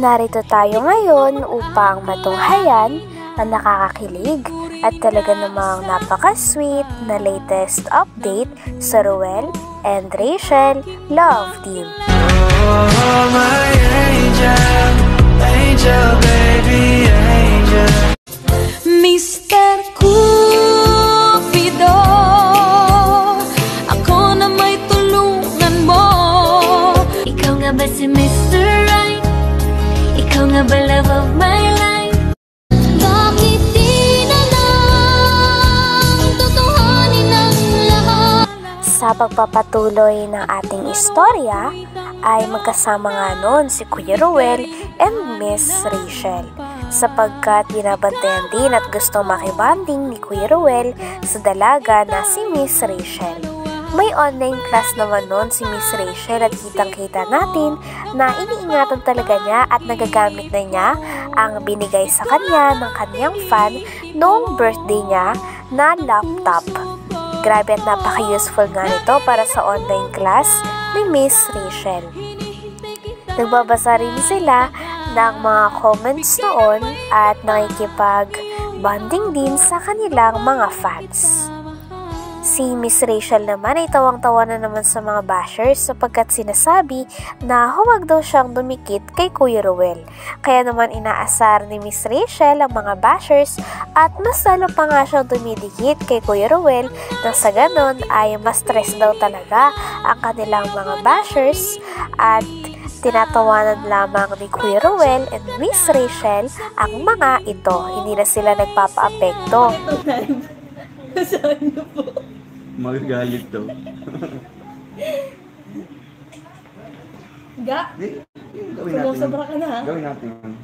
Narito tayo ngayon upang matunghayan ang nakakakilig at talaga namang napaka-sweet na latest update sa Ruel and Rachel Love Team. Oh, my angel, angel, baby, angel. Mr. Cupido, ako na may tulungan mo. Ikaw nga ba si Mr. Right? Ikaw nga ba love of my life? Bakit di na lang tutuhanin ang lahat? Sa pagpapatuloy ng ating istorya, ay magkasama nga noon si Kuya Ruel and Miss Rachel, sapagkat binabantayan din at gusto makibanding ni Kuya Ruel sa dalaga na si Miss Rachel. May online class naman noon si Miss Rachel at kitang-kita natin na iniingatan talaga niya at nagagamit na niya ang binigay sa kanya ng kanyang fan noong birthday niya na laptop. Grabe at napaka-useful nga nito para sa online class ni Miss Rachel. Nagbabasa rin sila ng mga comments noon at nakikipag-bonding din sa kanilang mga fans. Si Miss Rachel naman ay tawang-tawa na naman sa mga bashers sapagkat sinasabi na huwag daw siyang dumikit kay Kuya Ruel. Kaya naman inaasar ni Miss Rachel ang mga bashers at mas lalo pa nga siyang dumidikit kay Kuya Ruel nang sa ganon ay mas stress daw talaga ang kanilang mga bashers at tinatawanan lamang ni Kuya Ruel and Miss Rachel ang mga ito. Hindi na sila nagpapa-apekto. Saan niyo po? Magagalit to. Ga? Gawin natin. Sobra ka na ha? Gawin natin.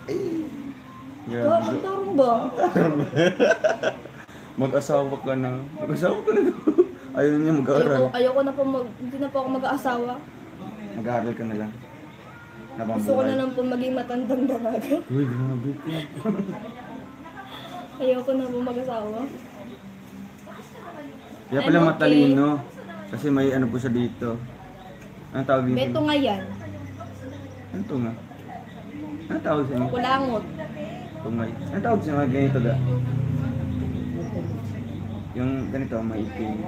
Ay. Ga, ang tarong ba? Mag-asawa ka na. Mag-asawa ka na. Ayaw niya mag-aaral. Ayoko na po hindi na po ako mag-aasawa. Mag-aaral ka na lang. Gusto ko na lang po maging matandang dalaga. Uy, grabe ka. Ayoko na po mag-asawa. Kaya pala I'm matalino. Kasi may ano po siya dito. Ano tawag dito? Beto nga yan. Ano to nga? Ano tawag siya? Kulangot. Tungay. Ano tawag siya mga ganito da? Yung ganito, may iting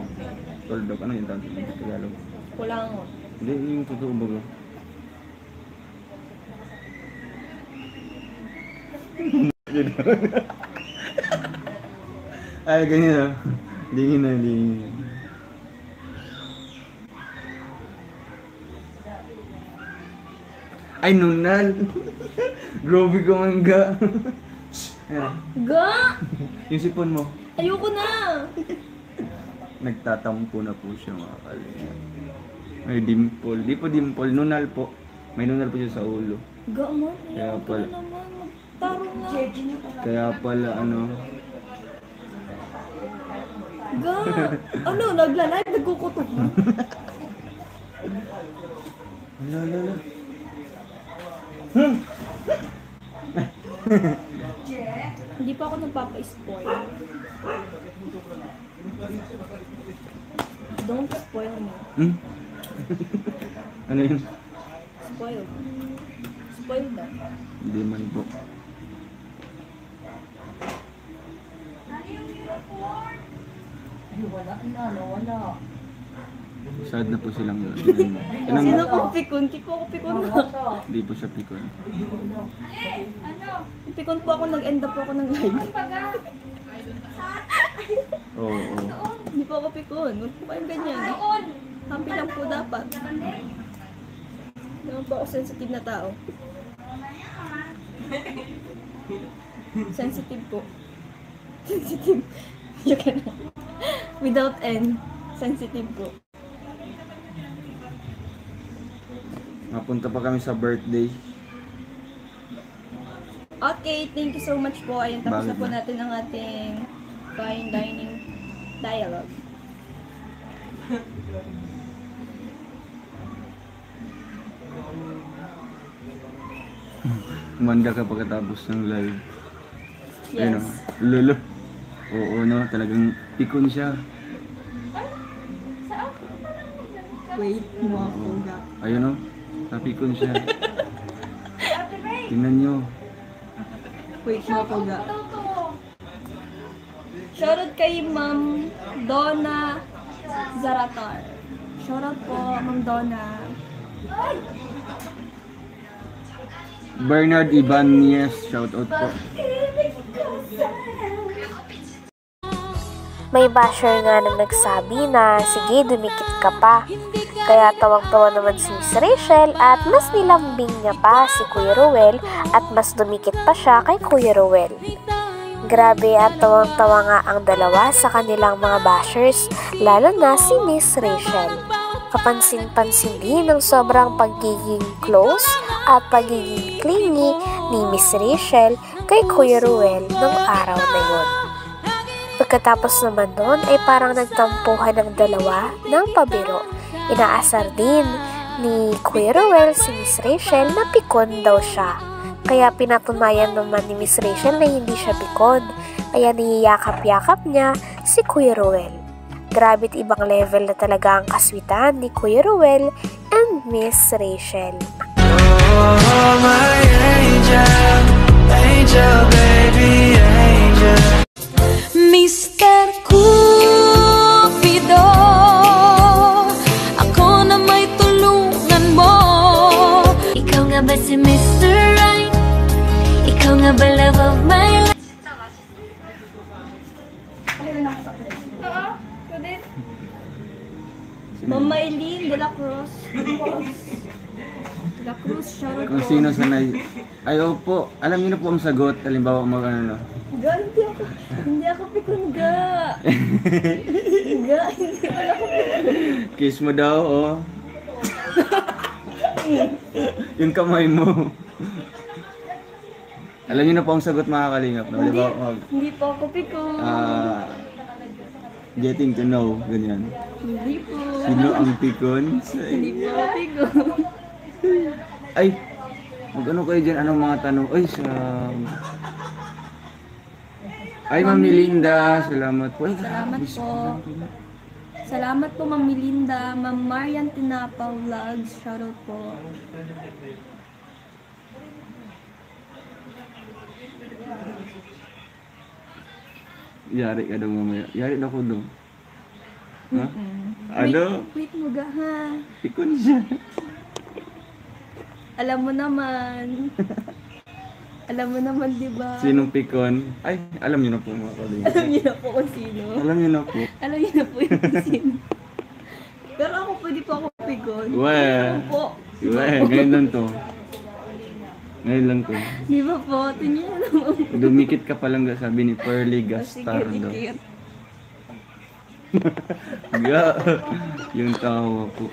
toldok. Ano yung tawag siya? Tagalog. Kulangot. Hindi, yung totoo ba? Ay, ganyan na. Dingin na, dingin. Ay, nunal! Grabe ka man ga! Ga! Yung sipon mo. Ayoko na! Nagtatampo na po siya mga kalinga. May dimple. Di po dimple, nunal po. May nunal po siya sa ulo. Ga mo? Kaya Ayoko pala. na naman. Magtarong na. Kaya pala ano. Ga! Ano? Nagla-live? Nagkukutok mo? Ala. Hindi pa ako nagpapa-spoil. Don't spoil me. Hmm? Ano yun? Spoil. Spoil na. Hindi man po. Wala. Sad na po silang yun. Sino ko pikon? Hindi ko ako pikon na. Hindi po siya pikon. Pikon po ako, nag-end up po ako ng live. Oo. Hindi po ako pikon. Huwag po kayong ganyan. Happy lang po dapat. Naman po ako sensitive na tao. Sensitive po. Sensitive. You can. Without N. Sensitive po. Napunta pa kami sa birthday. Okay, thank you so much po. Ayun, tapos na Bakit po na? natin ang ating fine dining dialogue. Kumanda ka pagkatapos ng live. Yes. Ayun o. Lolo. Oo no, talagang pikon siya. Wait mo ako ga. Ayun o. Napikon siya. Tingnan nyo. Wait, mga kuga. Shoutout kay Ma'am Donna Zaratar. Shoutout po, Ma'am Donna. Bernard Ibanez, shoutout po. May basher nga na nagsabi na, sige, dumikit ka pa. Kaya tawang-tawa naman si Miss Rachel at mas nilambing niya pa si Kuya Ruel at mas dumikit pa siya kay Kuya Ruel. Grabe at tawang-tawa nga ang dalawa sa kanilang mga bashers, lalo na si Miss Rachel. Kapansin-pansin din ng sobrang pagiging close at pagiging clingy ni Miss Rachel kay Kuya Ruel ng araw na yun. Pagkatapos naman nun ay parang nagtampuhan ng dalawa ng pabiro. Inaasar din ni Kuya Ruel si Miss Rachel na pikon daw siya. Kaya pinatunayan naman ni Miss Rachel na hindi siya pikon. Kaya niyayakap-yakap niya si Kuya Ruel. Grabe't ibang level na talaga ang kaswitan ni Kuya Ruel and Miss Rachel. Oh, my angel, angel, baby, angel. Mr. Cupido, ako na may tulungan mo. Ikaw nga ba si Mr. Right? Ikaw nga ba love of my life? Ma'am Maylene de la Cruz. De la Cruz, shoutout Kung po. sino sanay. Ay, opo. Alam niyo na po ang sagot. Halimbawa, mag-ano. Ga, hindi ako pikon ga. Ga, hindi ako pikon. Kiss mo daw, oh. Yung kamay mo. Alam niyo na po ang sagot, mga kalingap. No? Halimbawa, Hindi po ako pikon. getting to know, ganyan. Hindi po. Sino ang pikon? Hindi po ako pikon. Ay, mag-ano kayo dyan? Anong mga tanong? Ay, Ay, Ma'am Melinda, salamat po. Ay, Salamat po. Salamat po, Ma'am Melinda. Ma'am Marian Tinapa Vlogs, shoutout po. Yari ka daw mamaya. Yari na ko daw. Ha? Ano? Wait mo ga ha. Pikon siya. Alam mo naman. Alam mo naman, di ba? Sinong pikon? Ay, alam niyo na po mga kalingap. Alam niyo na po kung sino. Alam niyo na po. Alam niyo na po yung kung sino. Pero ako pwede po ako pigon. Well, Ako po. ngayon lang to. Ngayon lang to. Di ba po? Tingnan niyo naman. Dumikit ka pa lang, sabi ni Pearly Sige, Gastardo. dikit. Ga, yung tawa po.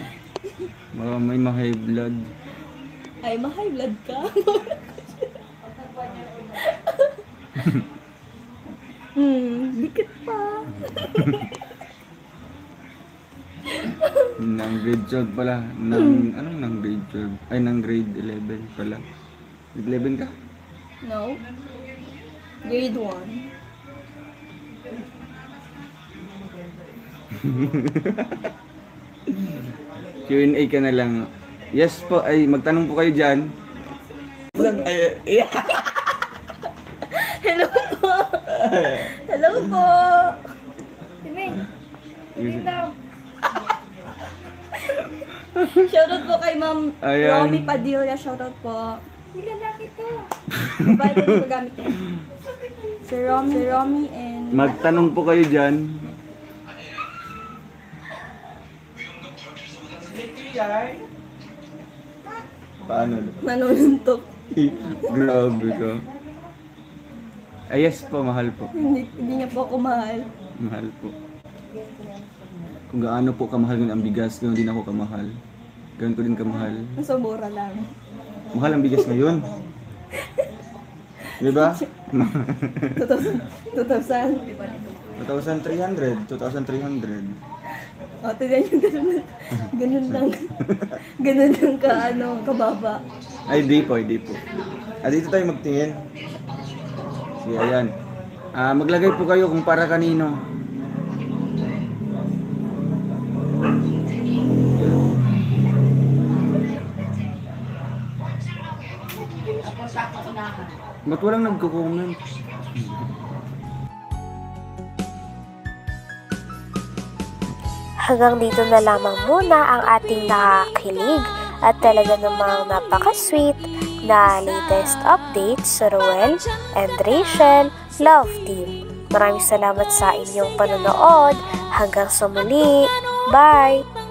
Baka may ma-high blood. Ay, ma-high blood ka. Dikit pa. Nang grade 12 pala. Anong nang grade 12? Ay, nang grade 11 pala. Grade 11 ka? No. Grade 1. Q&A ka na lang. Yes po, ay magtanong po kayo dyan. Ay, Hello po. Hello po. Timing. Shoutout po kay Ma'am Ayan. Romy Padilla. Shoutout po. Hindi lalaki to. Babae ko yung magamit ko. Si Romy and... Magtanong po kayo dyan. Paano? Nanununtok. Grabe ka. Ay, yes po, mahal po. Hindi niya po ako mahal. Mahal po. Kung gaano po kamahal yun ang bigas, ganoon din ako kamahal. Ganoon ko din kamahal. Nasa mura lang. Mahal ang bigas ngayon. Di ba? 2,000. 2,300. 2,300. O, tignan nyo, ganun lang. Ganun lang ka, kababa. Ay, di po, di po. Dito tayo magtingin. Sige, ayan. Maglagay po kayo kung para kanino. Ba't walang nagko-comment? Hanggang dito na lamang muna ang ating nakakilig at talaga namang napaka-sweet na latest updates sa Ruel and Rachel Love Team. Maraming salamat sa inyong panonood. Hanggang sa muli. Bye!